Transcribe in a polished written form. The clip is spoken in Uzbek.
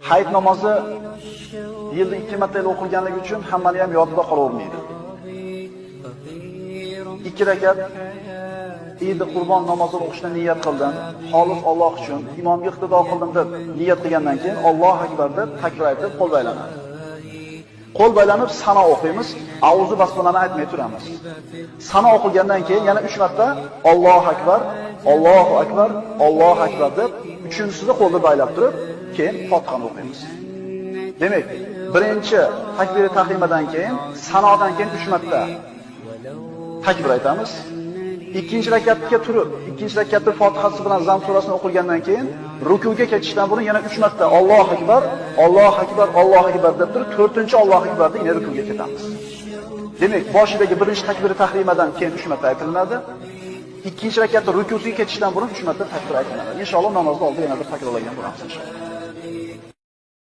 Hayit namozi yilda 2 marta o'qilganligi uchun hammani ham yodida qolavermaydi. 2 rakat Eid Qurbon namozini o'qishni niyat qildim. Xolis Alloh uchun imomga iqtido qildim deb niyat qilgandan keyin Alloh akbar deb takror aytib qo'l baylanadi. Qo'l baylanib sana o'qiymiz, auzu basmalani aytmay turamiz. Sana o'qigandan keyin yana 3 marta Alloh akbar, Allohu akbar, Allohu akbar deb uchinchisida qo'lni baylab turib, keyin Fotihani o'qiymiz. Demak, birinchi takbir tahrimadan keyin sanodan keyin 3 marta takbir aytamiz. Ikkinchi rakatga turib, ikkinchi rakatda Fotihasi bilan Zam surasini o'qilgandan keyin rukuga ketishdan burun yana 3 marta Alloh akbar, Alloh akbar, Alloh akbar deb turib, 4-chi Alloh akbarda yana rukuga ketamiz. Demak, boshidagi birinchi takbir tahrimadan keyin 3 marta aytiladi. Ikkinchi rakatda rukuga ketishdan burun 3 marta takbir aytiladi. Inshaalloh namozni oldin yana bir takrorlagan bo'lamiz inshaalloh.